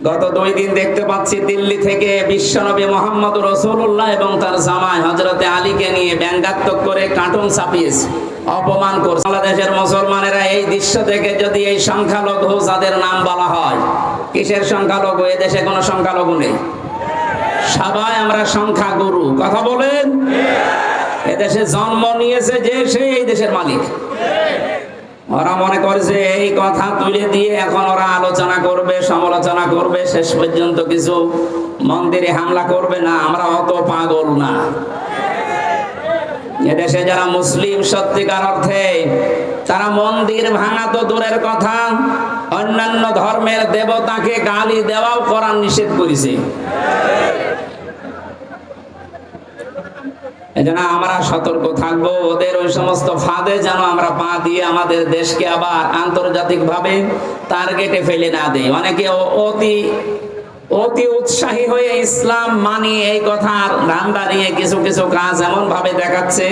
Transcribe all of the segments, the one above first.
গত 2 দিন দেখতে পাচ্ছি দিল্লি থেকে বিশ্বনবী মুহাম্মদ রাসূলুল্লাহ এবং তার জামাই হযরতে আলীকে নিয়ে ব্যঙ্গাত্মক করে কার্টুন ছাপিয়েছে, অপমান করছে। বাংলাদেশের মুসলমানেরা এই দৃশ্য দেখে যদি এই সংখ্যালঘু যাদের নাম বলা হয়, কিসের সংখ্যালঘু? এই দেশে কোনো সংখ্যালঘু নেই, সবাই আমরা সংখ্যাগুরু। কথা বলেন। এদেশে জন্ম নিয়েছে যে সে এই দেশের মালিক। ওরা মনে করছে এই কথা তুলে দিয়ে এখন ওরা আলোচনা করবে, সমালোচনা করবে, শেষ পর্যন্ত কিছু মন্দিরে হামলা করবে না। আমরা অত পাগল না। এদেশে যারা মুসলিম সত্যিকার অর্থে, তারা মন্দির ভাঙা তো দূরের কথা, অন্যান্য ধর্মের দেবতাকে গালি দেওয়াও কোরআন নিষেধ করেছে। এজন্য আমরা সতর্ক থাকবো, ওদের ওই সমস্ত ফাঁদে যেন আমরা পা দিয়ে আমাদের দেশকে আবার আন্তর্জাতিক ভাবে টার্গেটে ফেলে না দেয়। অনেকে অতি উৎসাহী হয়ে ইসলাম মানি এই কথার ধান্দা নিয়ে কিছু কিছু কাজ এমন ভাবে দেখাচ্ছে,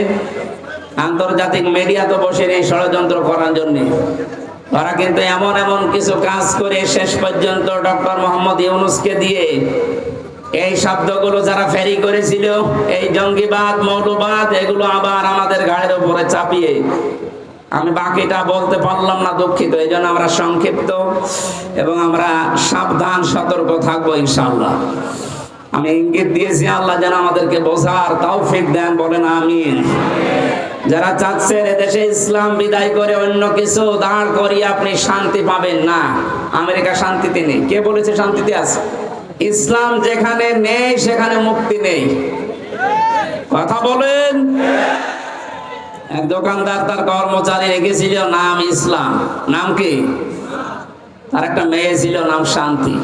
আন্তর্জাতিক মিডিয়া তো বসে নেই ষড়যন্ত্র করার জন্য। ওরা কিন্তু এমন এমন কিছু কাজ করে শেষ পর্যন্ত ডক্টর মোহাম্মদ ইউনূসকে দিয়ে এই শব্দগুলো যারা ফেরি করেছিল, এই জঙ্গিবাদ, মৌলবাদ, এগুলো আবার আমাদের ঘাড়ের উপরে চাপিয়ে, আমি বাকিটা বলতে পারলাম না, দুঃখিত। এই জন্য আমরা সংক্ষিপ্ত এবং আমরা সাবধান সতর্ক থাকবো ইনশাআল্লাহ। আমি ইঙ্গিত দিয়েছি, আল্লাহ যেন আমাদেরকে বোঝার তৌফিক দেন, বলেন আমিন। যারা চাচ্ছেন এদেশে ইসলাম বিদায় করে অন্য কিছু দাঁড় করিয়ে আপনি শান্তি পাবেন না, আমেরিকা শান্তিতে নেই। কে বলেছে শান্তিতে আছে? ইসলাম যেখানে নেই সেখানে মুক্তি নেই। কথা বলেন। এক দোকানদার তার কর্মচারী রেখেছিল নাম ইসলাম। নাম কি? তার একটা মেয়ে ছিল নাম শান্তি।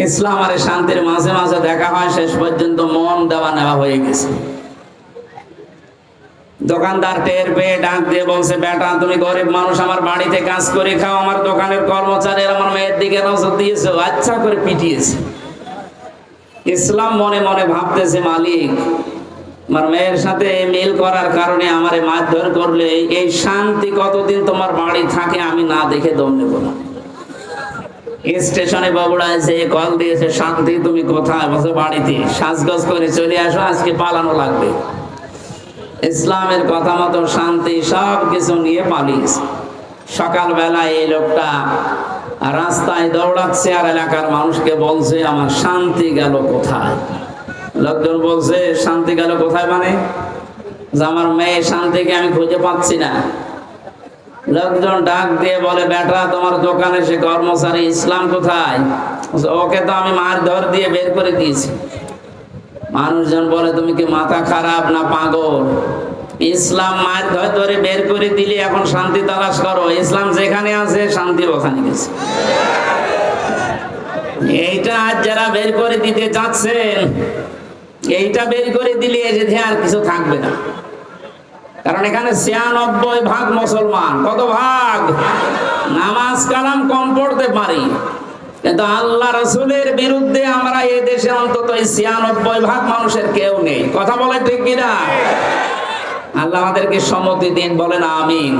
ইসলাম আর শান্তির মাঝে মাঝে দেখা হয়, শেষ পর্যন্ত মন দেওয়া নেওয়া হয়ে গেছে। দোকানদার টের পেয়ে ডাক দিয়ে বলছে, বেটা তুমি গরিব মানুষ, আমার বাড়িতে কাজ করে খাও, আমার দোকানের কর্মচারী আমার মেয়ের দিকে নজর দিয়েছো, আচ্ছা করে পিটিয়েছে। ইসলাম মনে মনে ভাবতেছে, মালিক আমার মেয়ের সাথে মিল করার কারণে আমারে মারধর করলে এই শান্তি কতদিন তোমার বাড়ি থাকে আমি না দেখে দম নেব না। স্টেশনে বাবুড়া এসে কল দিয়েছে, শান্তি তুমি কোথায়? বলছে বাড়িতে। সাজগোজ করে চলে আসো, আজকে পালানো লাগবে। ইসলামের কথা মতো শান্তি সব কিছু নিয়ে পালিয়েছে। সকালবেলায় এই লোকটা রাস্তায় দৌড়াচ্ছে আর এলাকার মানুষকে বলছে, আমার শান্তি গেল কোথায়? লোকজন বলছে, শান্তি গেল কোথায় মানে? যে আমার মেয়ে শান্তিকে আমি খুঁজে পাচ্ছি না। লোকজন ডাক দিয়ে বলে, বেটা তোমার দোকানে সে কর্মচারী ইসলাম কোথায়? ওকে তো আমি মারধর দিয়ে বের করে দিয়েছি। মানুষজন বলে, তুমি কি মাথা খারাপ না পাগল? ইসলাম মারধর ধরে বের করে দিলে এখন শান্তি তালাশ করো? ইসলাম যেখানে আছে শান্তি ওখানে গেছে। এইটা আজ যারা বের করে দিতে চাচ্ছেন, এইটা বের করে দিলে এসে আর কিছু থাকবে না। কারণ এখানে ৯৬% মুসলমান। কত ভাগ? নামাজ কালাম কম পড়তে পারি, কিন্তু আল্লাহ রাসূলের বিরুদ্ধে আমরা এই দেশে অন্তত ৯৬% মানুষের কেউ নেই। কথা বলে ঠিক কিনা? আল্লাহ আমাদেরকে সম্মতি দিন, বলেন আমিন।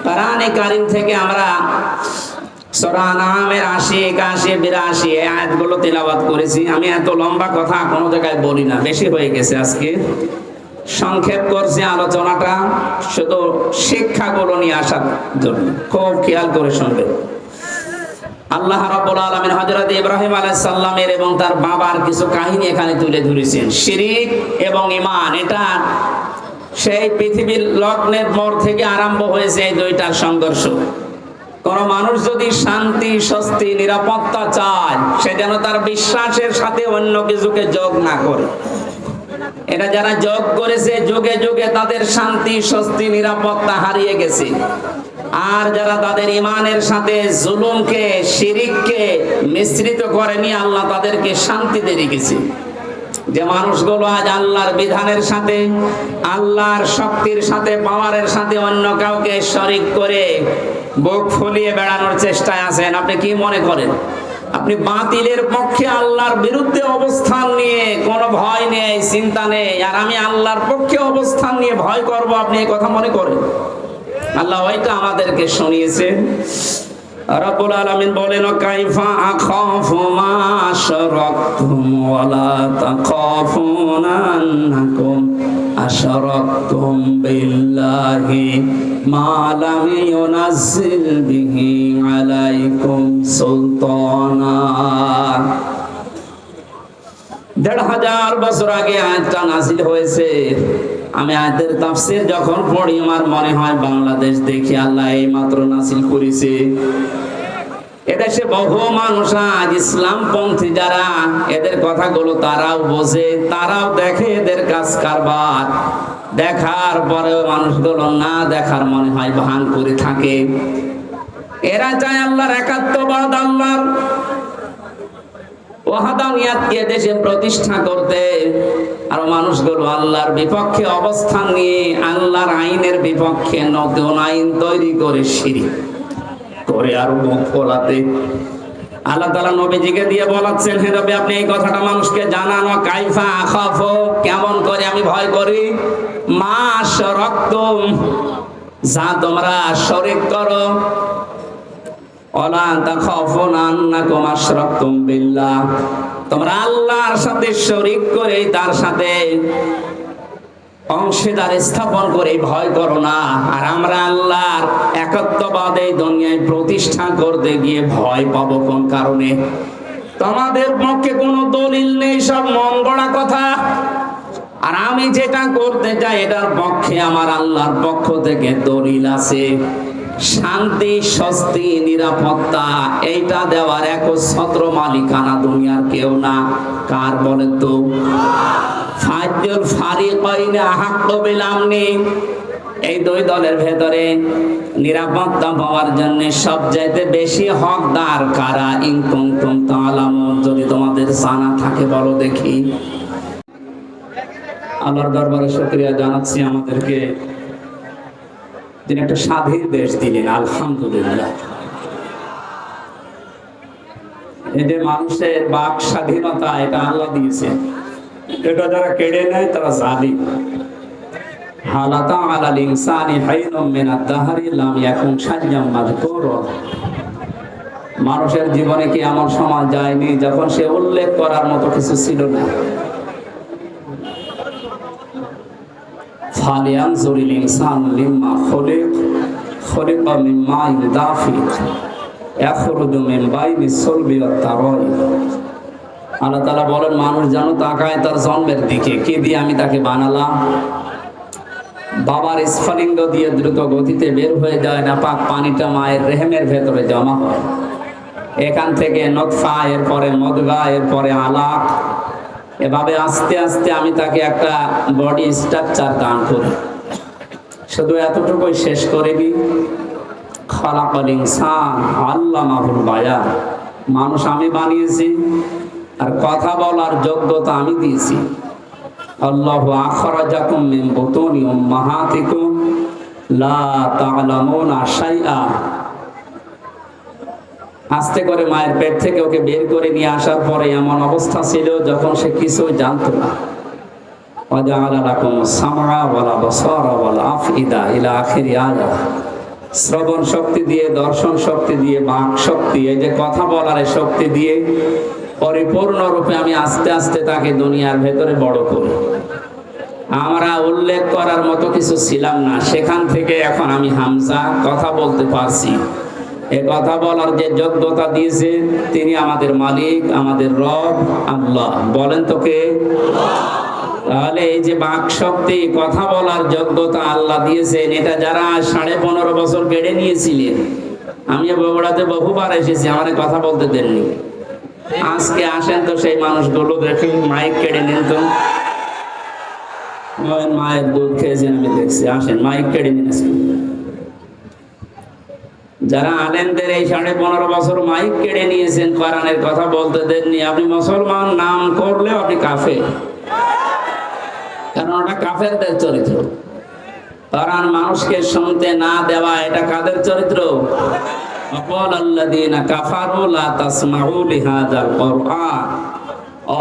কোরআনে কারীম থেকে আমরা সূরা আনআমের ৮০, ৮১, ৮২ এই আয়াতগুলো তেলাওয়াত করেছি। আমি এত লম্বা কথা কোনো জায়গায় বলি না, বেশি হয়ে গেছে আজকে। সংক্ষেপ করছি আলোচনাটা, শুধু শিক্ষাগুলো নিয়ে আসার জন্য। খুব খেয়াল করে শুনবেন। আল্লাহ রাব্বুল আলামিন হযরত ইব্রাহিম আলাইহিস সালামের এবং তার বাবার কিছু কাহিনী এখানে তুলে ধরেছেন। শিরক এবং ঈমান, এটা সেই পৃথিবীর লগ্নের পর থেকে আরম্ভ হয়েছে এই দুইটার সংঘর্ষ। কোন মানুষ যদি শান্তি, স্বস্তি, নিরাপত্তা চায়, সে যেন তার বিশ্বাসের সাথে অন্য কিছুকে যোগ না করে। এটা যারা যোগ করেছে, যুগে যুগে তাদের শান্তি, স্বস্তি, নিরাপত্তা হারিয়ে গেছে। আর যারা তাদের ঈমানের সাথে জুলুমকে, শিরককে মিশ্রিত করেনি, আল্লাহ তাদেরকে শান্তিতে রেখেছে। যে মানুষগুলো আজ আল্লাহর বিধানের সাথে, আল্লাহর শক্তির সাথে, পাওয়ারের সাথে অন্য কাউকে শরীক করে বুক ফুলিয়ে বেড়ানোর চেষ্টায় আছেন, আপনি কি মনে করেন? আপনি বাতিলের পক্ষে, আল্লাহর বিরুদ্ধে অবস্থান নিয়ে কোনো ভয় নেই, চিন্তা নেই, আর আমি আল্লাহর পক্ষে অবস্থান নিয়ে ভয় করব, আপনি এই কথা মনে করেন? আল্লাহ হয়তো আমাদেরকে শুনিয়েছেন। রব্বুল আলামিন বলেন কাইফা আখাফু মা আশরাকতুম ওয়া লা তাখাফুনা আন্নাকুম আশরাকতুম বিল্লাহি মা লাম ইউনাজ্জিল বিহি আলাইকুম সুলতানা। ১৫০০ বছর আগে আয়াতটা নাযিল হয়েছে। আমি আয়াতের তাফসীর যখন পড়ি আমার মনে হয় বাংলাদেশ দেখি আল্লাহ এই মাত্র নাযিল করেছে। এদেশে বহু মানুষ আজ ইসলামপন্থী যারা, এদের কথাগুলো তারাও বোঝে, তারাও দেখে এদের কাজ কারবার, দেখার পরেও মানুষগুলো না দেখার মনে হয় ভান করে থাকে। এরা চায় আল্লাহর একাত্মবাদ, আল্লাহর ওয়াহাদানিয়াতকে দেশে প্রতিষ্ঠা করতে, আর মানুষগুলো আল্লাহর বিপক্ষে অবস্থান নিয়ে আল্লাহর আইনের বিপক্ষে নতুন আইন তৈরি করে শিরিক করে আর মুখ ফোলাতে। আল্লাহ তাআলা নবীজিকে দিয়ে বলাচ্ছেন, হে নবী আপনি এই কথাটা মানুষকে জানান, কাইফা আখাফু কেমন করে আমি ভয় করি, মা আশরাকতুম যা তোমরা শরীক করো, ওয়ালা তাখাফুনা আন্নাকুম আশরাকতুম বিল্লাহ তোমরা আল্লাহর সাথে শরীক করে তার সাথে অংশীদার স্থাপন করে ভয় করো না। আর আমরা আল্লাহর একত্ববাদ এই দুনিয়ায় প্রতিষ্ঠা করতে গিয়ে ভয় পাবো কোন কারণে? তোমাদের পক্ষে কোনো দলিল নেই, সব মন গড়া কথা। আর আমি যেটা করতে চাই এটার পক্ষে আমার আল্লাহর পক্ষ থেকে দলিল আছে। শান্তি, স্বস্তি, নিরাপত্তা এইটা দেওয়ার একচ্ছত্র মালিকানা দুনিয়ার কেউ না। কার বলেন তো? ফাজুল ফারিকাইন আহাক্কু বিল আমনি, এই দুই দলের ভেতরে নিরাপত্তা পাওয়ার জন্য সবচাইতে বেশি হকদার কারা? ইন কুনতুম তা'লামুন, যদি তোমাদের জানা থাকে বলো দেখি। আল্লাহর দরবারে শুকরিয়া জানাচ্ছি আমাদেরকে যিনি একটা স্বাধীন দেশ দিলেন, আলহামদুলিল্লাহ। এই যে মানুষের বাক স্বাধীনতা, এটা আল্লাহ দিয়েছে। এটা যারা কেড়ে নেয় তারা জালিম। হালাতা আলাল ইনসানি হাইনুম মিনাদ দাহরি লাম ইয়াকুন শাইয়্যাম মাযকুরা। মানুষের জীবনে কি এমন সময় যায়নি যখন সে উল্লেখ করার মতো কিছু ছিল না? ফালিয়ানজুরিল ইনসানু লিম্মা খুলিক, খুলিকা মিন মাইন দাফিক ইয়াখরুজু মিন বাইনি সুলবি ওয়াত তারাইব। আল্লাহ তাআলা বলেন মানুষ যেন তাকায় তার জন্মের দিকে, কি দিয়ে আমি তাকে বানালাম? বাবার স্ফলিঙ্গ দিয়ে দ্রুত গতিতে বের হয়ে যায় নাপাক পানিটা মায়ের রেহেমের ভেতরে জমা হয়। এখান থেকে নতফা, এরপরে মদগা, এরপরে আলাক, এভাবে আস্তে আস্তে আমি তাকে একটা বডি স্ট্রাকচার দান করি। শুধু এতটুকুই শেষ করিনি, খালাকাল ইনসান আল্লামাহুল বায়ান, মানুষ আমি বানিয়েছি আর কথা বলার যোগ্যতা আমি দিয়েছি। আল্লাহু আখরাজাকুম মিন বুতুনি উম্মাহাতিকুম লা তা'লামুনা শাইআ। আস্তে করে মায়ের পেট থেকে ওকে বের করে নিয়ে আসার পরে এমন অবস্থা ছিল যখন সে কিছু জানতো না। ওয়াজআলা লাকুমুস সামআ ওয়াল আবসারা ওয়াল আফইদা ইলা আখিরি আয়াত। শ্রবণ শক্তি দিয়ে, দর্শন শক্তি দিয়ে, বাক শক্তি, এই যে কথা বলার শক্তি দিয়ে পরিপূর্ণ রূপে আমি আস্তে আস্তে তাকে দুনিয়ার ভেতরে বড় করি। আমরা উল্লেখ করার মতো কিছু ছিলাম না, সেখান থেকে এখন আমি হামজা, কথা বলতে পারছি। এ কথা বলার যে যোগ্যতা দিয়েছে তিনি আমাদের মালিক, আমাদের রব আল্লাহ। বলেন তো কে? তাহলে এই যে বাক শক্তি, কথা বলার যোগ্যতা আল্লাহ দিয়েছেন, এটা যারা 15.5 বছর কেড়ে নিয়েছিলেন, আমি বগুড়াতে বহুবার এসেছি, আমার কথা বলতে দেননি। আজকে আসেন তো সেই মানুষগুলো দেখি, মাইক কেড়ে নেন তো। মায়ের দুধ খেয়েছেন আমি দেখছি, আসেন মাইক কেড়ে নিয়েছেন। যারা আলেমদের এই 15.5 বছর মাইক কেড়ে নিয়েছেন, কোরআনের কথা বলতে দেননি, আপনি মুসলমান নাম করলেও আপনি কাফের, কারণ ওটা কাফেরদের চরিত্র। কোরআন মানুষকে শুনতে না দেওয়া, এটা কাদের চরিত্র? ওয়াকালাল্লাযীনা কাফারু লা তাসমাউ লিহাযাল কুরআন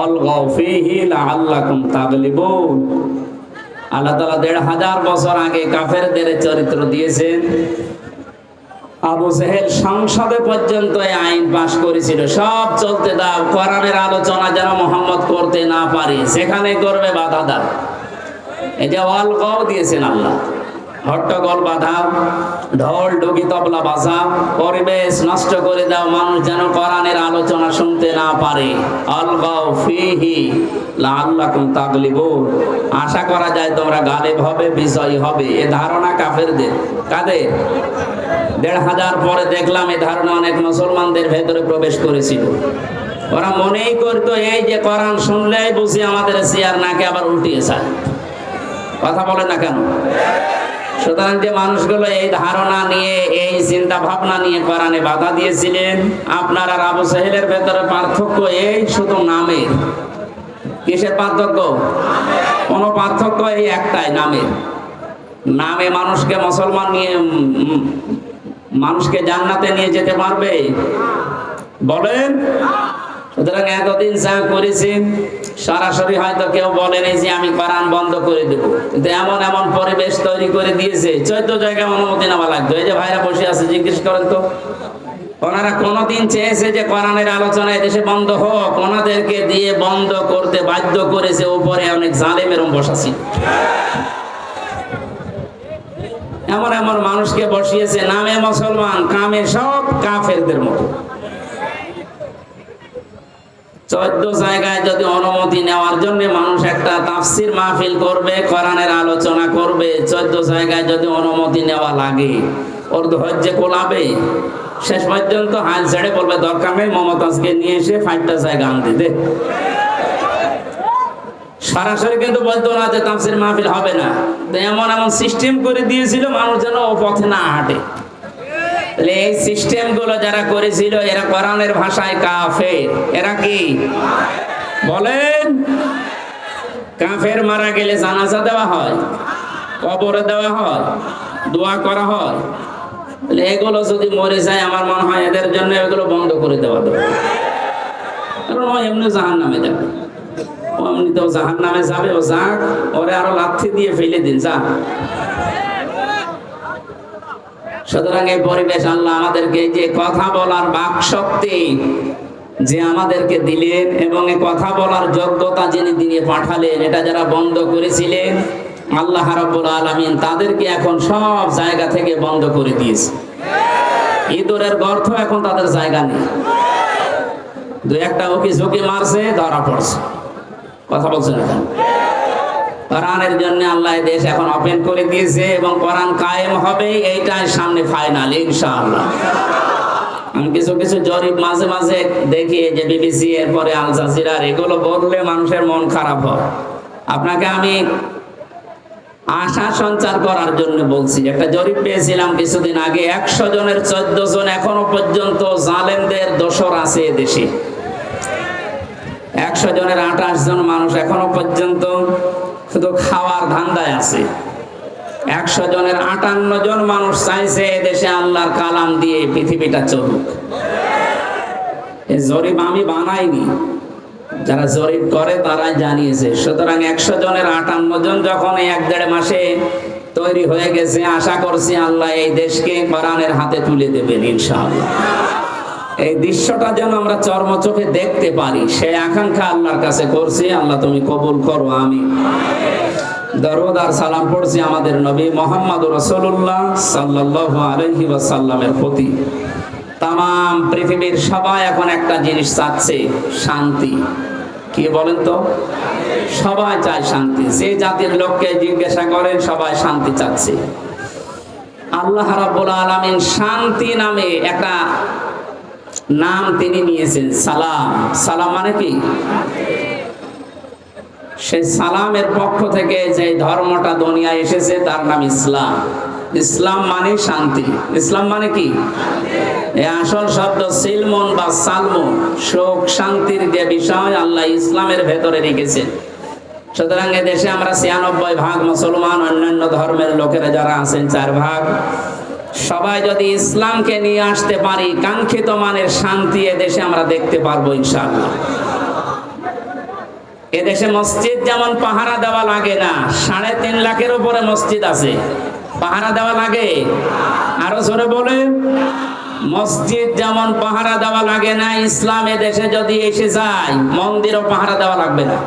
আলগাউ ফীহি লাআল্লাকুম তাগলিবুন। আল্লাহ তাআলা 1500 বছর আগে কাফেরদের চরিত্র দিয়েছেন। আবু জেহেল সংসদে পর্যন্ত এই আইন পাশ করেছিল, সব চলতে দাও, কোরআনের আলোচনা যেন মোহাম্মদ করতে না পারে, যেখানে করবে বাধা দাও। এই যে ওয়ালকাও দিয়েছেন আল্লাহ, হট্টগোল বাঁধাও, ঢোল ঢুকি তবলা বাজাও, পরিবেশ নষ্ট করে দাও, মানুষ যেন কোরআনের আলোচনা শুনতে না পারে। আলগাও ফিহি লাআল্লাকুম তাগলিবুন, আশা করা যায় তোমরা গালিব হবে, বিজয়ী হবে। এ ধারণা কাফেরদের। কাদের? ১৫০০ পরে দেখলাম এই ধারণা অনেক মুসলমানদের ভেতরে প্রবেশ করেছিল। ওরা মনেই করতো এই যে কোরআন শুনলেই বুঝি আমাদের চেয়ার নাকে আবার উল্টিয়ে যায়। কথা বলে না কেন? সুতরাং যে মানুষগুলো এই ধারণা নিয়ে, এই চিন্তা ভাবনা নিয়ে কোরআনে বাধা দিয়েছিলেন, আপনার আর আবু জেহেলের ভেতরে পার্থক্য এই শুধু নামের। কিসের পার্থক্য? কোনো পার্থক্য এই একটাই, নামের। নামে মানুষকে মুসলমান নিয়ে, মানুষকে জান্নাতে নিয়ে যেতে পারবে? বলেন। সুতরাং এতদিন যা করেছেন, সরাসরি হয়তো কেউ বলেনি যে আমি কোরআন বন্ধ করে দেব, কিন্তু এমন এমন পরিবেশ তৈরি করে দিয়েছে, 14 জায়গায় অনুমতি নেওয়া লাগতো। এই যে ভাইরা বসে আছে, জিজ্ঞেস করেন তো, ওনারা কোনদিন চেয়েছে যে কোরআনের আলোচনা এদেশে বন্ধ হোক? ওনাদেরকে দিয়ে বন্ধ করতে বাধ্য করেছে উপরে অনেক জালেমের বসাছি। এমন এমন মানুষকে বসিয়েছে, নামে মুসলমান, কামে সব কাফেরদের মতো। 14 জায়গায় যদি অনুমতি নেওয়ার জন্য মানুষ একটা তাফসির মাহফিল করবে, কোরআনের আলোচনা করবে, 14 জায়গায় যদি অনুমতি নেওয়া লাগে, ওর ধৈর্য কোলাবে? শেষ পর্যন্ত হাল ছেড়ে বলবে দরকার নেই, মমতাজকে নিয়ে এসে 5টা জায়গা আনতে দে। সরাসরি কিন্তু বলতো না যে তাফসির মাহফিল হবে না। এমন এমন সিস্টেম করে দিয়েছিল মানুষ যেন ও পথে না হাঁটে। এই সিস্টেম গুলো যারা করেছিল এরা কোরআনের ভাষায় কাফের। এরা কি বলেন? কাফের মারা গেলে জানাজা দেওয়া হয়, কবরে দেওয়া হয়, দোয়া করা হয়। এগুলো যদি মরে যায়, আমার মনে হয় এদের জন্য এগুলো বন্ধ করে দেওয়া দরকার। কারণ ও এমনি জাহান্নামে যাবে, ও এমনিতেও জাহান্নামে যাবে। ও যাক, ওরে আরো লাথি দিয়ে ফেলে দিন, যা। সুতরাং এই পরিবেশ আল্লাহ আমাদেরকে যে কথা বলার বাক শক্তি যে আমাদেরকে দিলেন এবং এই কথা বলার যোগ্যতা যিনি দিয়ে পাঠালেন, এটা যারা বন্ধ করেছিলেন আল্লাহ রাব্বুল আলামিন তাদেরকে এখন সব জায়গা থেকে বন্ধ করে দিয়েছে। ইঁদুরের গর্ত এখন তাদের জায়গা নেই। দু একটা ওকে ঝুঁকি মারছে, ধরা পড়ছে। কথা বলছেন এখন? কোরআনের জন্য আল্লাহ দেশ এখন ওপেন করে দিয়েছে এবং কোরআন কায়েম হবে, এইটাই সামনে ফাইনাল ইনশাআল্লাহ। আমি কিছু কিছু জরিপ মাঝে মাঝে দেখি, যে বিবিসি এরপরে আল জাজিরা, এগুলো বললে মানুষের মন খারাপ হয়। আপনাকে আমি আশা সঞ্চার করার জন্য বলছি। একটা জরিপ পেয়েছিলাম কিছুদিন আগে, 100 জনের 14 জন এখনো পর্যন্ত জালেমদের দোসর আছে দেশে। 100 জনের 28 জন মানুষ এখনো পর্যন্ত শুধু খাওয়ার ধান্দায় আছে। 100 জনের 58 জন মানুষ চাইছে এদেশে আল্লাহর কালাম দিয়ে পৃথিবীটা চলুক। এই জরিপ আমি বানাইনি, যারা জরিপ করে তারাই জানিয়েছে। সুতরাং 100 জনের 58 জন যখন 1-1.5 মাসে তৈরি হয়ে গেছে, আশা করছি আল্লাহ এই দেশকে কোরআনের হাতে তুলে দেবেন ইনশাআল্লাহ। এই দৃশ্যটা যেন আমরা চর্মচোখে দেখতে পারি, সেই আকাঙ্ক্ষা আল্লাহর কাছে করছি। আল্লাহ তুমি কবুল করো, আমিন। দরুদ আর সালাম পড়ছি আমাদের নবী মুহাম্মদ রাসূলুল্লাহ সাল্লাল্লাহু আলাইহি ওয়াসাল্লামের প্রতি। তামাম পৃথিবীর সবাই এখন একটা জিনিস চাচ্ছে, শান্তি। কি বলেন তো? সবাই চায় শান্তি। যে জাতির লোককে জিজ্ঞাসা করেন, সবাই শান্তি চাচ্ছে। আল্লাহ রাব্বুল আলামিন শান্তি নামে একটা নাম তিনি নিয়েছেন, সালাম। সালাম মানে কি? সেই সালামের পক্ষ থেকে যে ধর্মটা দুনিয়ায় এসেছে তার নাম ইসলাম। ইসলাম মানে শান্তি। ইসলাম মানে কি? এই আসল শব্দ সিলমুন বা সালমুন, সুখ শান্তির যে বিষয় আল্লাহ ইসলামের ভেতরে রেখেছেন। সুতরাং এদেশে আমরা 96% মুসলমান, অন্যান্য ধর্মের লোকেরা যারা আছেন 4%। সবাই যদি ইসলামকে নিয়ে আসতে পারি, কাঙ্ক্ষিত মানের শান্তি এদেশে আমরা দেখতে পারবো ইনশাআল্লাহ। এদেশে মসজিদ যেমন পাহারা দেওয়া লাগে না, 3.5 লাখের উপরে মসজিদ আছে। পাহারা দেওয়া লাগে? আরো জোরে বলেন। মসজিদ যেমন পাহারা দেওয়া লাগে না, ইসলামে দেশে যদি এসে যায় মন্দিরও পাহারা দেওয়া লাগবে না।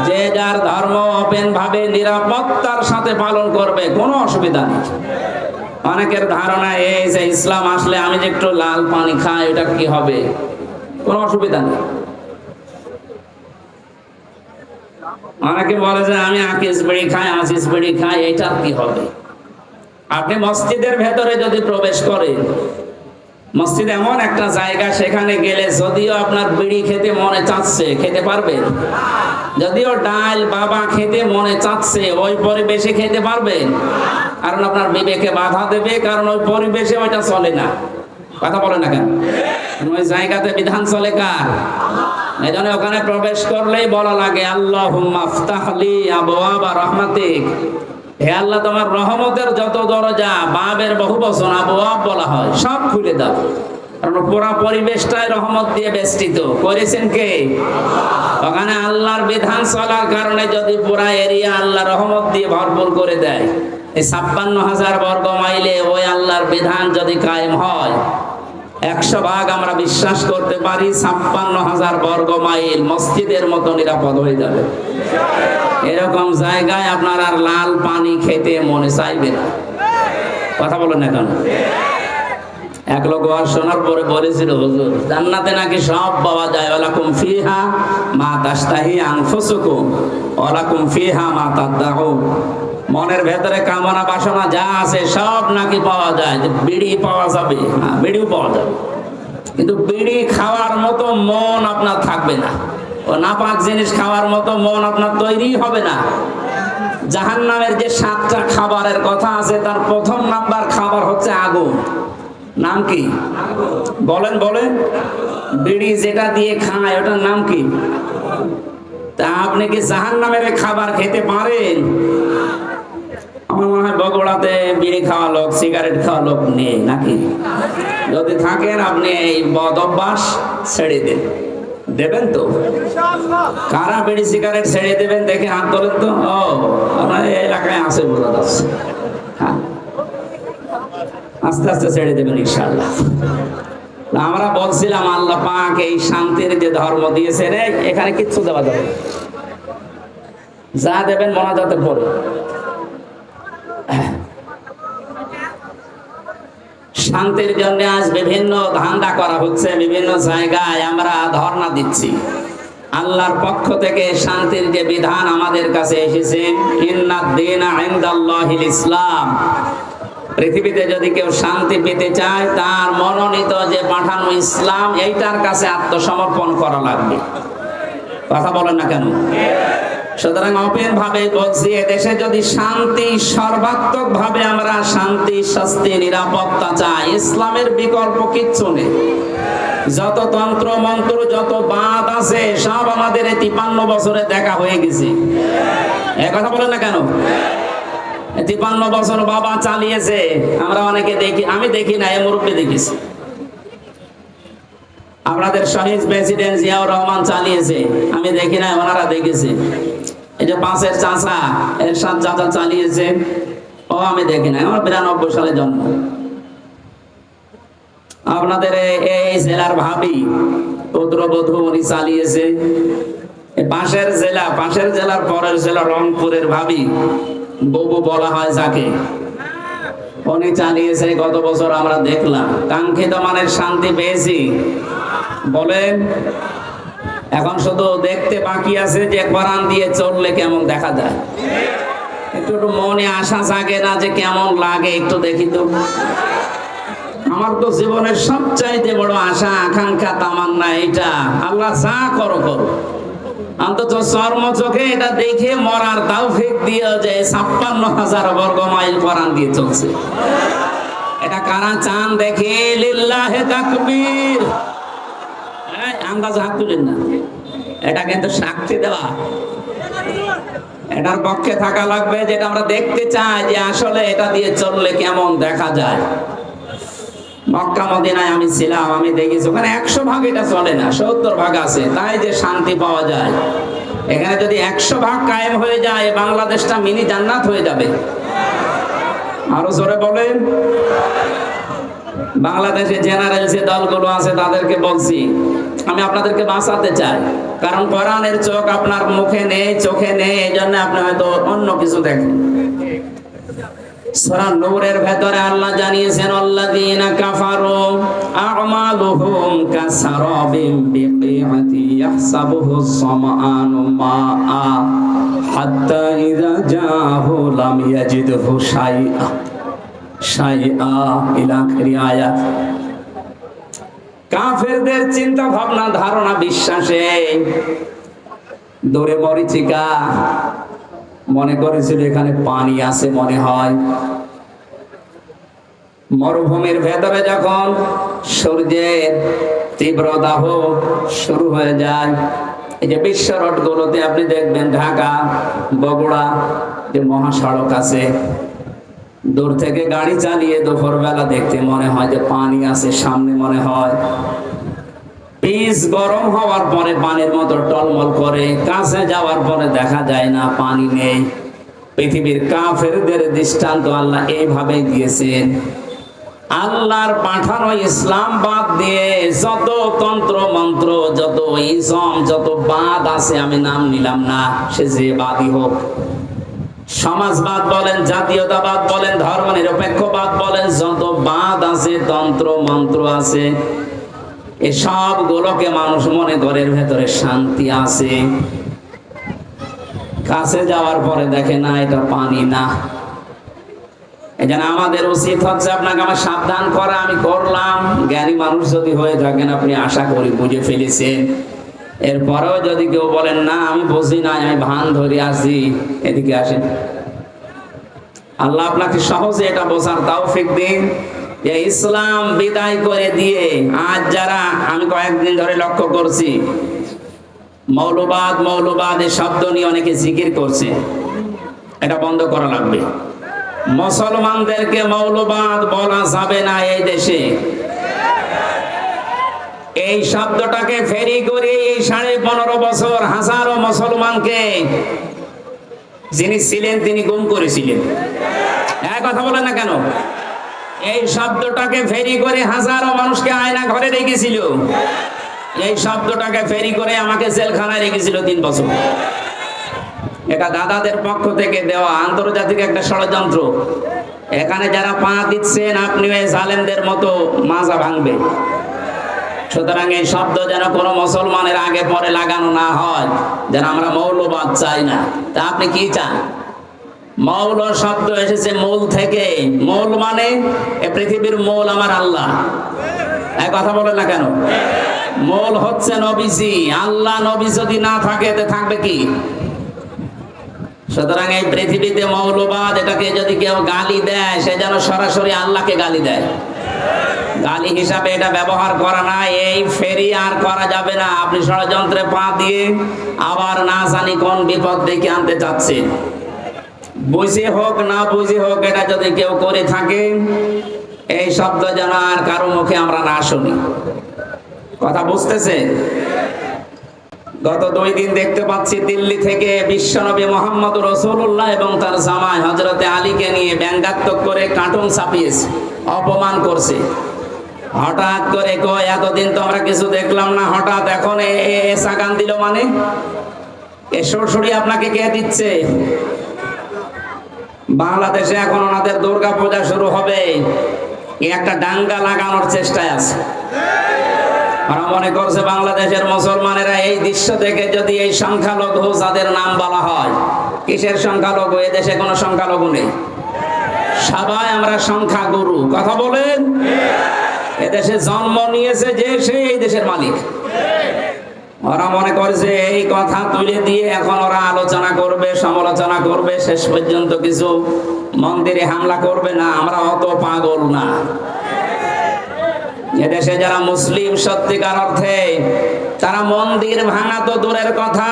যে যার ধর্ম ওপেন ভাবে নিরাপত্তার সাথে পালন করবে, কোনো অসুবিধা নেই। অনেকের ধারণা এই যে ইসলাম আসলে আমি যে একটু লাল পানি খাই এটা কি হবে, কোনো অসুবিধা নেই। অনেকে বলে যে আমি আকিস বিড়ি খাই, আজিজ বিড়ি খাই, এটা কি হবে? আপনি মসজিদের ভেতরে যদি প্রবেশ করেন, মসজিদ এমন একটা জায়গা, সেখানে গেলে যদিও আপনার বিড়ি খেতে মনে চাচ্ছে খেতে পারবেন, যদিও ডাল বাবা খেতে মনে চাচ্ছে ওই পরিবেশে খেতে পারবেন, কারণ আপনার বিবেকে বাধা দেবে, কারণ ওই পরিবেশে ওইটা চলে না। কথা বলে না কেন? ওই জায়গাতে বিধান চলে কার? এই জন্য ওখানে প্রবেশ করলেই বলা লাগে আল্লাহুম্মা আফতাহ লি আবওয়াবা রাহমাতিক, হে আল্লাহ তোমার রহমতের যত দরজা, বাবের বহু বচন আবওয়াব বলা হয়, সব খুলে দাও। কারণ পুরা পরিবেশটাই রহমত দিয়ে বেষ্টিত। করেছেন কে? ওখানে আল্লাহর বিধান চলার কারণে যদি পুরা এরিয়া আল্লাহ রহমত দিয়ে ভরপুর করে দেয়, এই ৫৬,০০০ বর্গ মাইলে ওই আল্লাহর বিধান যদি কায়েম হয়, ১০০ ভাগ আমরা বিশ্বাস করতে পারি ৫৬,০০০ বর্গ মাইল মসজিদের মতো নিরাপদ হয়ে যাবে। এরকম জায়গায় আপনার আর লাল পানি খেতে মনে চাইবে না। কথা বলেন না কেন? এক লোক ওয়াজ শোনার পরে বলেছিল, হুজুর জান্নাতে নাকি সব পাওয়া যায়, ওয়ালাকুম ফিহা মা তাশতাহি আনফুসুকুম ওয়ালাকুম ফিহা মা তাদউন। মনের ভেতরে কামনা বাসনা যা আছে সব নাকি পাওয়া যায়। বিড়ি পাওয়া যাবে, হ্যাঁ বিড়িও পাওয়া যাবে, কিন্তু বিড়ি খাওয়ার মতো মন আপনার থাকবে না। ও নাপাক জিনিস খাওয়ার মতো মন আপনার তৈরি হবে না। জাহান্নামের যে ৭টা খাবারের কথা আছে, তার প্রথম নাম্বার খাবার হচ্ছে আগুন। নাম কি? বলেন বলেন। বিড়ি যেটা দিয়ে খায় ওটার নাম কি? তা আপনি কি জাহান্নামের খাবার খেতে পারেন? আমার মনে হয় বগুড়াতে বিড়ি খাওয়া লোক, সিগারেট খাওয়া লোক নেই নাকি? যদি থাকেন আপনি এই বদ অভ্যাস ছেড়ে দেন। দেবেন তো? কারা বিড়ি সিগারেট ছেড়ে দেবেন দেখে হাত তোলেন তো। ও আপনার এই এলাকায় আছে, বোঝা যাচ্ছে। হ্যাঁ, আস্তে আস্তে ছেড়ে দেবেন ইনশাআল্লাহ। আমরা বলছিলাম আল্লাহ পাক এই শান্তির যে ধর্ম দিয়েছেন, এখানে কিচ্ছু দেওয়া যাবে, যা দেবেন মোনাজাতের পরে। শান্তির জন্য আজ বিভিন্ন ধান্দা করা হচ্ছে, বিভিন্ন জায়গায় আমরা ধর্ণা দিচ্ছি। আল্লাহর পক্ষ থেকে শান্তির যে বিধান আমাদের কাছে এসেছে, ইন্নাদ দীনা ইনদাল্লাহিল ইসলাম, পৃথিবীতে যদি কেউ শান্তি পেতে চায় তার মনোনীত যে পাঠানো ইসলাম, এইটার কাছে আত্মসমর্পণ করা লাগবে। কথা বলেন না কেন? সুতরাং ওপেন ভাবে বলছি, এদেশে যদি শান্তি, সর্বাত্মক ভাবে আমরা শান্তি, শাস্তি, নিরাপত্তা চাই, ইসলামের বিকল্প কিচ্ছু নেই। যত তন্ত্র মন্ত্র, যত বাদ আছে সব আমাদের ৫৩ বছরে দেখা হয়ে গেছে। এ কথা বলেন না কেন? ৫৩ বছর বাবা চালিয়েছে, আমরা অনেকে দেখি, আমি দেখি না, এ মুরব্বী দেখিস। আপনাদের শহীদ প্রেসিডেন্ট জিয়াউর রহমান চালিয়েছে, আমি দেখি না, ওনারা দেখেছে। এই যে পাশের চাচা এরশাদ চাচা চালিয়েছে, ও আমি দেখি না, আমার ৯২ সালে জন্ম। আপনাদের এই জেলার ভাবি পুত্রবধূ উনি চালিয়েছে। পাশের জেলার পরের জেলা রংপুরের ভাবি, ববু বলা হয় যাকে, উনি চালিয়েছে। গত বছর আমরা দেখলাম, কাঙ্ক্ষিত মানের শান্তি পেয়েছি। বলেন, এখন শুধু দেখতে বাকি আছে যে কোরআন দিয়ে চললে কেমন দেখা যায়। একটু মনে আশা জাগে না যে কেমন লাগে একটু দেখি তো? আমার তো জীবনের সবচাইতে বড় আশা, আকাঙ্ক্ষা, তামান্না এইটা, আল্লাহ যা করো করো, অন্তত চর্ম চোখে এটা দেখে মরার তৌফিক দিও যে ৫৬,০০০ বর্গ মাইল কোরআন দিয়ে চলছে। এটা কারা চান দেখে? লিল্লাহে তাকবীর। আন্দাজ হাত তুলেন না, এটা কিন্তু সাক্ষী দেওয়া। এটার পক্ষে থাকা লাগবে, যেটা আমরা দেখতে চাই যে আসলে এটা দিয়ে চললে কেমন দেখা যায়। মক্কা মদিনায় আমি ছিলাম, আমি দেখেছি ওখানে ১০০ ভাগ এটা চলে না, ৭০ ভাগ আছে, তাই যে শান্তি পাওয়া যায়। এখানে যদি ১০০ ভাগ কায়েম হয়ে যায়, বাংলাদেশটা মিনি জান্নাত হয়ে যাবে। আরো জোরে বলেন। বাংলাদেশে জেনারেল যে দলগুলো আছে তাদেরকে বলছি, আমি আপনাদেরকে বাঁচাতে চাই, কারণ কোরআনের চোখ আপনার মুখে নেই, চোখে নেই, এই জন্য আপনি হয়তো অন্য কিছু দেখেন। সূরা নূরের ভেতরে আল্লাহ জানিয়েছেন, আল্লাযীনা কাফারু আ'মালুহুম কাসারাবিন বিকিআতি ইয়াহসাবুহু সামআনু মাআ হাত্তা ইযা জাআহু লাম ইয়াজিদহু শাইআ ইলা আখিরি আয়াত। কাফেরদের চিন্তা ভাবনা, ধারণা, বিশ্বাসে দূরে মরিচিকা মনে করেছিল এখানে পানি আছে মনে হয়। মরুভূমির ভেতরে যখন সূর্যের তীব্র দাহ শুরু হয়ে যায়, এই যে বিশ্ব রোড গুলোতে আপনি দেখবেন, ঢাকা বগুড়া যে মহাসড়ক আছে, দূর থেকে গাড়ি চালিয়ে দুপুর বেলা দেখতে মনে হয় যে পানি আছে সামনে, মনে হয় পিচ গরম হওয়ার পরে পানির মতো টলমল করে, কাছে যাওয়ার পরে দেখা যায় না, পানি নেই। পৃথিবীর কাফেরদের দৃষ্টান্ত আল্লাহ এইভাবে দিয়েছেন। আল্লাহর পাঠানো ইসলাম বাদ দিয়ে যত তন্ত্র মন্ত্র, যত ইসম, যত বাদ আছে, আমি নাম নিলাম না, সে যে বাদই হোক, সমাজবাদ বলেন, জাতীয়তাবাদ বলেন, ধর্ম নিরপেক্ষবাদ বলেন, যত বাদ আছে, তন্ত্র মন্ত্র আছে, এসব গুলোকে মানুষ মনে করে এর ভেতরে শান্তি আছে। কাছে যাওয়ার পরে দেখে না এটা পানি না। এই জন্য আমাদের উচিত হচ্ছে আপনাকে আমার সাবধান করা। আমি করলাম, জ্ঞানী মানুষ যদি হয়ে থাকেন আপনি আশা করি বুঝে ফেলেছেন। এরপরেও যদি কেউ বলেন না আমি বুঝি না, আমি ভান ধরে আসি, এদিকে আসেন। আল্লাহ আপনাকে সহজে এটা বোঝার তৌফিক দিন। যে ইসলাম বিদায় করে দিয়ে আজ যারা, আমি কয়েকদিন ধরে লক্ষ্য করছি, মৌলবাদ এই শব্দ নিয়ে অনেকে জিকির করছে, এটা বন্ধ করা লাগবে। মুসলমানদেরকে মৌলবাদ বলা যাবে না এই দেশে। এই শব্দটাকে ফেরি করে এই 15.5 বছর হাজারো মুসলমানকে যিনি ছিলেন তিনি গুম করেছিলেন। এক কথা বলেন না কেন? এই শব্দটাকে ফেরি করে হাজারো মানুষকে আয়না ঘরে রেখেছিল। এই শব্দটাকে ফেরি করে আমাকে জেলখানায় রেখেছিল 3 বছর। এটা দাদাদের পক্ষ থেকে দেওয়া আন্তর্জাতিক একটা ষড়যন্ত্র। এখানে যারা পা দিচ্ছেন আপনি ওই জালেমদের মতো মাজা ভাঙবে। সুতরাং এই শব্দ যেন কোনো মুসলমানের আগে পরে লাগানো না হয়, যেন আমরা মৌলবাদ চাই না। তা আপনি কি চান? মৌল শব্দ এসেছে মূল থেকে। মূল মানে এই পৃথিবীর মূল আমার আল্লাহ। এক কথা বলেন না কেন? মূল হচ্ছে নবীজি। আল্লাহ নবী যদি না থাকে এতে থাকবে কি? সুতরাং এই পৃথিবীতে মৌলবাদ, এটাকে যদি কেউ গালি দেয় সে যেন সরাসরি আল্লাহকে গালি দেয়। গালি হিসাবে এটা ব্যবহার করা না। এই ফেরি আর করা যাবে না। আপনি ষড়যন্ত্রে পা দিয়ে আবার না জানি কোন বিপদ ডেকে আনতে চাচ্ছেন। বুঝে হোক না বুঝে হোক, এটা যদি কেউ করে থাকে, এই শব্দ যেন আর কারো মুখে আমরা না শুনি। কথা বুঝতেছে? গত 2 দিন দেখতে পাচ্ছি দিল্লি থেকে বিশ্বনবী মুহাম্মদ রাসূলুল্লাহ এবং তার জামাই হযরতে আলীকে নিয়ে ব্যঙ্গাত্মক করে কার্টুন ছাপিয়েছে, অপমান করছে। হঠাৎ করে কয় এতদিন তো আমরা কিছু দেখলাম না, হঠাৎ এখন এসা গান দিল, মানে এ সরসরি আপনাকে কে দিচ্ছে? বাংলাদেশে এখন ওনাদের দুর্গা পূজা শুরু হবে, একটা দাঙ্গা লাগানোর চেষ্টায় আছে। ওরা মনে করছে বাংলাদেশের মুসলমানেরা এই দৃশ্য দেখে যদি এই সংখ্যালঘু যাদের নাম বলা হয়, কিসের সংখ্যালঘু? এ দেশে কোনো সংখ্যালঘু নেই, সবাই আমরা সংখ্যাগুরু। কথা বলেন? এদেশে জন্ম নিয়েছে যে সে এই দেশের মালিক। ওরা মনে করছে এই কথা তুলে দিয়ে এখন ওরা আলোচনা করবে, সমালোচনা করবে, শেষ পর্যন্ত কিছু মন্দিরে হামলা করবে না। আমরা অত পাগল না। এদেশে যারা মুসলিম সত্যিকার অর্থে, তারা মন্দির ভাঙা তো দূরের কথা,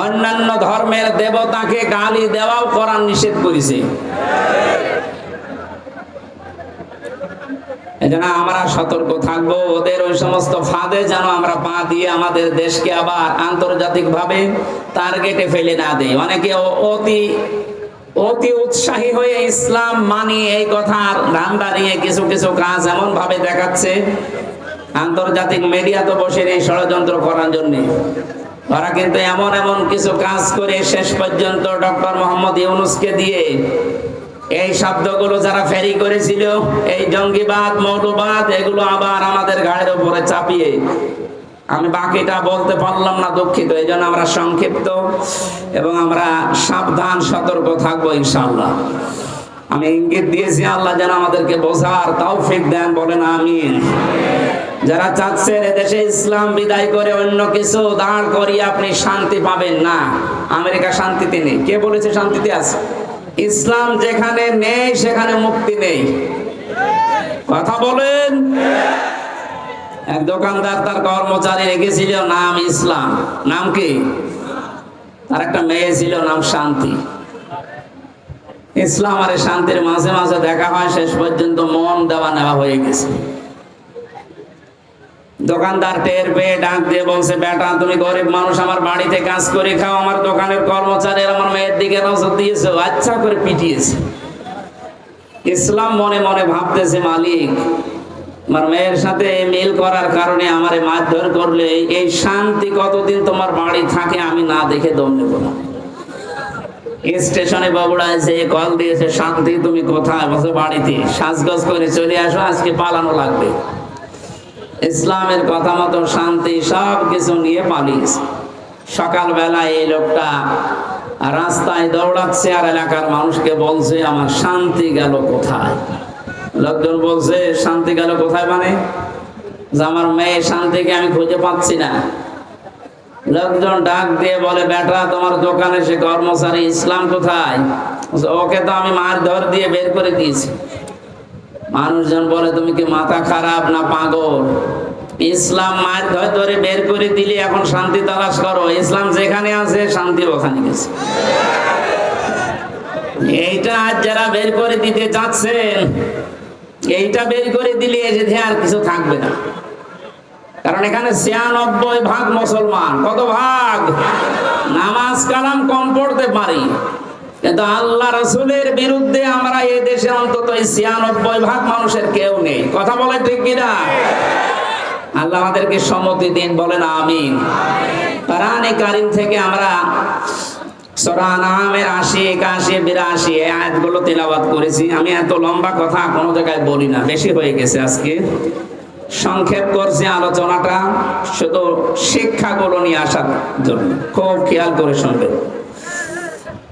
অন্যান্য ধর্মের দেবতাকে গালি দেওয়াও কোরআন নিষেধ করেছে। এজন্য আমরা সতর্ক থাকবো, ওদের ওই সমস্ত ফাঁদে যেন আমরা পা দিয়ে আমাদের দেশকে আবার আন্তর্জাতিক ভাবে টার্গেটে ফেলে না দেয়। অনেকে অতি অতি উৎসাহী হয়ে ইসলাম মানি এই কথার নাম দাঁড়িয়ে কিছু কিছু কাজ এমন ভাবে দেখাচ্ছে, আন্তর্জাতিক মিডিয়া তো বসে নেই ষড়যন্ত্র করার জন্য। ওরা কিন্তু এমন এমন কিছু কাজ করে শেষ পর্যন্ত ডক্টর মোহাম্মদ ইউনূসকে দিয়ে এই শব্দগুলো যারা ফেরি করেছিল, এই জঙ্গিবাদ মৌলবাদ, এগুলো আবার আমাদের ঘাড়ের উপরে চাপিয়ে, আমি বাকিটা বলতে পারলাম না, দুঃখিত। এই জন্য আমরা সংক্ষিপ্ত এবং আমরা সাবধান সতর্ক থাকবো ইনশাআল্লাহ। আমি ইঙ্গিত দিয়েছি, আল্লাহ যেন আমাদেরকে বোঝার তৌফিক দেন, বলেন আমিন। যারা চাচ্ছেন এদেশে ইসলাম বিদায় করে অন্য কিছু দাঁড় করিয়ে আপনি শান্তি পাবেন না, আমেরিকা শান্তিতে নেই। কে বলেছে শান্তিতে আছে? ইসলাম যেখানে নেই সেখানে মুক্তি নেই। কথা বলেন। এক দোকানদার তার কর্মচারী রেখেছিল নাম ইসলাম। নাম কি? তার একটা মেয়ে ছিল নাম শান্তি। ইসলাম আর শান্তির মাঝে মাঝে দেখা হয়, শেষ পর্যন্ত মন দেওয়া নেওয়া হয়ে গেছে। দোকানদার টের পেয়ে ডাক দিয়ে বলছে, বেটা তুমি গরিব মানুষ, আমার বাড়িতে কাজ করে খাও, আমার দোকানের কর্মচারী আমার মেয়ের দিকে নজর দিয়েছো, আচ্ছা করে পিটিয়েছে। ইসলাম মনে মনে ভাবতেছে, মালিক আমার মেয়ের সাথে মিল করার কারণে আমারে মারধর করলে এই শান্তি কতদিন তোমার বাড়ি থাকে আমি না দেখে দম নেব না। স্টেশনে বাবুড়া এসে কল দিয়েছে, শান্তি তুমি কোথায়? বসে বাড়িতে। সাজগোজ করে চলে আসো, আজকে পালানো লাগবে। ইসলামের কথা মতো শান্তি সব কিছু নিয়ে পালিয়েছে। সকালবেলা এই লোকটা রাস্তায় দৌড়াচ্ছে আর এলাকার মানুষকে বলছে, আমার শান্তি গেল কোথায়? লোকজন বলছে, শান্তি গেল কোথায় মানে? যে আমার মেয়ে শান্তিকে আমি খুঁজে পাচ্ছি না। লোকজন ডাক দিয়ে বলে, বেটা তোমার দোকানে সে কর্মচারী ইসলাম কোথায়? ওকে তো আমি মারধর দিয়ে বের করে দিয়েছি। মানুষজন বলে, তুমি কি মাথা খারাপ না পাগল? ইসলাম মারধর ধরে বের করে দিলে এখন শান্তি তালাশ করো? ইসলাম যেখানে আছে শান্তি ওখানে গেছে। এইটা আজ যারা বের করে দিতে চাচ্ছেন, এইটা বের করে দিলে এসে আর কিছু থাকবে না। কারণ এখানে ৯৬% মুসলমান। কত ভাগ? নামাজ কালাম কম পড়তে পারি, কিন্তু আল্লাহ রাসূলের বিরুদ্ধে আমরা এই দেশে অন্তত ৯৬% মানুষের কেউ নেই। কথা বলে ঠিক কিনা? আল্লাহ আমাদেরকে সম্মতি দিন, বলেন আমিন। কোরআনে কারীম থেকে আমরা সূরা আনআমের ৮০, ৮১, ৮২ এই আয়াতগুলো তেলাওয়াত করেছি। আমি এত লম্বা কথা কোনো জায়গায় বলি না, বেশি হয়ে গেছে আজকে। সংক্ষেপ করছি আলোচনাটা, শুধু শিক্ষাগুলো নিয়ে আসার জন্য। খুব খেয়াল করে শুনবেন।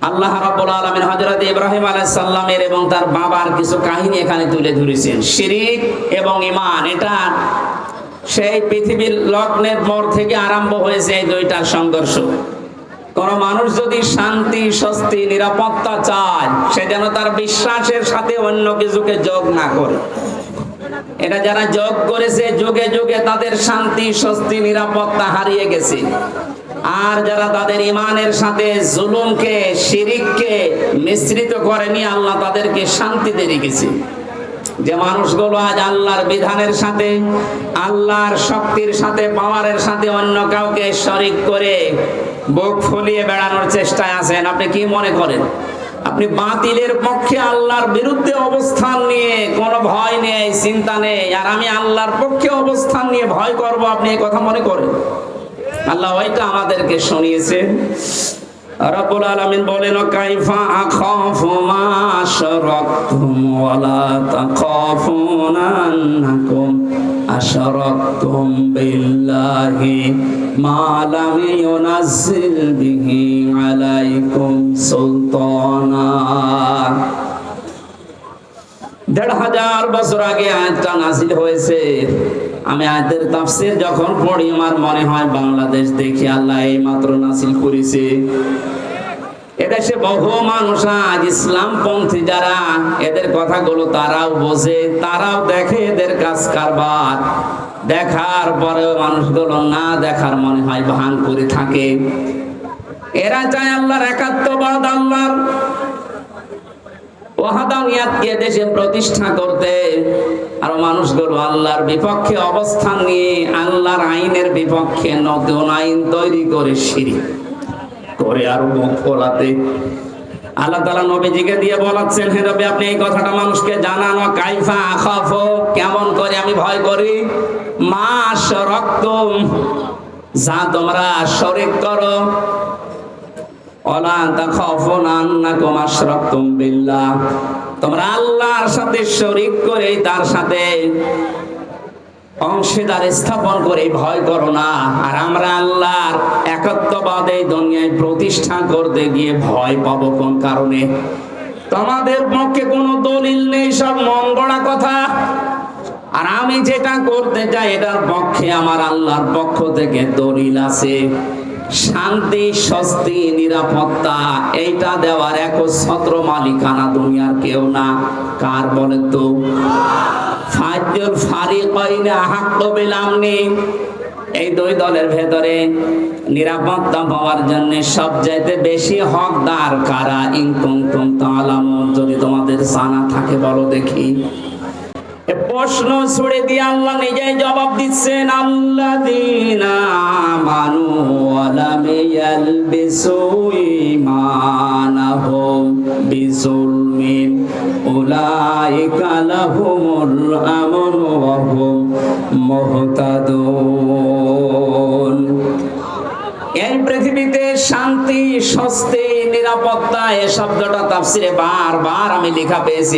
আল্লাহ রাব্বুল আলামিন হযরত ইব্রাহিম আলাইহিস সালামের এবং তার বাবার কিছু কাহিনী এখানে তুলে ধরেছেন। শিরক এবং ঈমান, এটা সেই পৃথিবীর লগ্নের পর থেকে আরম্ভ হয়েছে এই দুইটার সংঘর্ষ। কোন মানুষ যদি শান্তি, স্বস্তি, নিরাপত্তা চায়, সে যেন তার বিশ্বাসের সাথে অন্য কিছুকে যোগ না করে। এটা যারা যোগ করেছে, যুগে যুগে তাদের শান্তি, স্বস্তি, নিরাপত্তা হারিয়ে গেছে। আর যারা তাদের ঈমানের সাথে জুলুমকে, শিরককে মিশ্রিত করেনি, আল্লাহ তাদেরকে শান্তিতে রেখেছে। যে মানুষগুলো আজ আল্লাহর বিধানের সাথে, আল্লাহর শক্তির সাথে, পাওয়ারের সাথে অন্য কাউকে শরীক করে বুক ফুলিয়ে বেড়ানোর চেষ্টায় আছেন, আপনি কি মনে করেন? আপনি বাতিলের পক্ষে, আল্লাহর বিরুদ্ধে অবস্থান নিয়ে কোনো ভয় নেই, চিন্তা নেই, আর আমি আল্লাহর পক্ষে অবস্থান নিয়ে ভয় করব, আপনি এই কথা মনে করেন? আল্লাহ ওইটা আমাদেরকে শুনিয়েছে। রব্বুল আলামিন বলেন, কাইফা আখাফু মা আশরাকতুম ওয়া লা তাখাফুনা আন্নাকুম আশরাকতুম বিল্লাহি মা লাম ইউনাজ্জিল বিহি আলাইকুম সুলতানা। ১৫০০ বছর আগে আয়াতটা নাযিল হয়েছে। আমি আয়াতের তাফসীর যখন পড়ি আমার মনে হয় বাংলাদেশ দেখে আল্লাহ এই মাত্র নাযিল করেছে। এদেশে বহু মানুষ আজ ইসলামপন্থী যারা, এদের কথাগুলো তারাও বোঝে, তারাও দেখে এদের কাজ কারবার। দেখার পরেও মানুষগুলো না দেখার মনে হয় ভান করে থাকে। এরা চায় আল্লাহর একাত্মবাদ, আল্লাহর ওয়াহদানিয়াতকে দেশে প্রতিষ্ঠা করতে। আর মানুষগুলো আল্লাহর বিপক্ষে অবস্থান নিয়ে আল্লাহর আইনের বিপক্ষে নতুন আইন তৈরি করে শিরিক করে আরো মুখ ফোলাতে। আল্লাহ তাআলা নবীজিকে দিয়ে বলাচ্ছেন, হে নবী আপনি এই কথাটা মানুষকে জানান, কাইফা আখাফু, কেমন করে আমি ভয় করি, মা আশরাকতুম, যা তোমরা শরীক করো, ওয়ালা তাখাফুনা আন্নাকুম আশরাকতুম বিল্লাহ, তোমরা আল্লাহর সাথে শরীক করে তার সাথে অংশীদার স্থাপন করে ভয় করো না। আর আমরা আল্লাহর একত্ববাদ এই দুনিয়ায় প্রতিষ্ঠা করতে গিয়ে ভয় পাবো কোন কারণে? তোমাদের পক্ষে কোনো দলিল নেই, সব মন গড়া কথা। আর আমি যেটা করতে চাই এটার পক্ষে আমার আল্লাহর পক্ষ থেকে দলিল আছে। শান্তি, স্বস্তি, নিরাপত্তা এইটা দেওয়ার একচ্ছত্র মালিকানা দুনিয়ার কেউ না। কার বলেন তো? ফাজুল ফারিকাইন আহাক্কু বিল আমনি, এই দুই দলের ভেতরে নিরাপত্তা পাওয়ার জন্য সবচাইতে বেশি হকদার কারা? ইন কুনতুম তা'লামুন, যদি তোমাদের জানা থাকে বলো দেখি। এ প্রশ্ন ছুড়ে দিয়ে আল্লাহ নিজেই জবাব দিচ্ছেন, আল্লাযীনা আমানু ওয়া লাম ইয়ালবিসু ঈমানাহুম বিযুলমিন উলাইকা লাহুমুল আমনু ওয়া হুম মুহতাদুন। এই পৃথিবীতে শান্তি, স্বস্তি, নিরাপত্তা, এই শব্দটা তাফসিরে বারবার আমি লেখা পেয়েছি।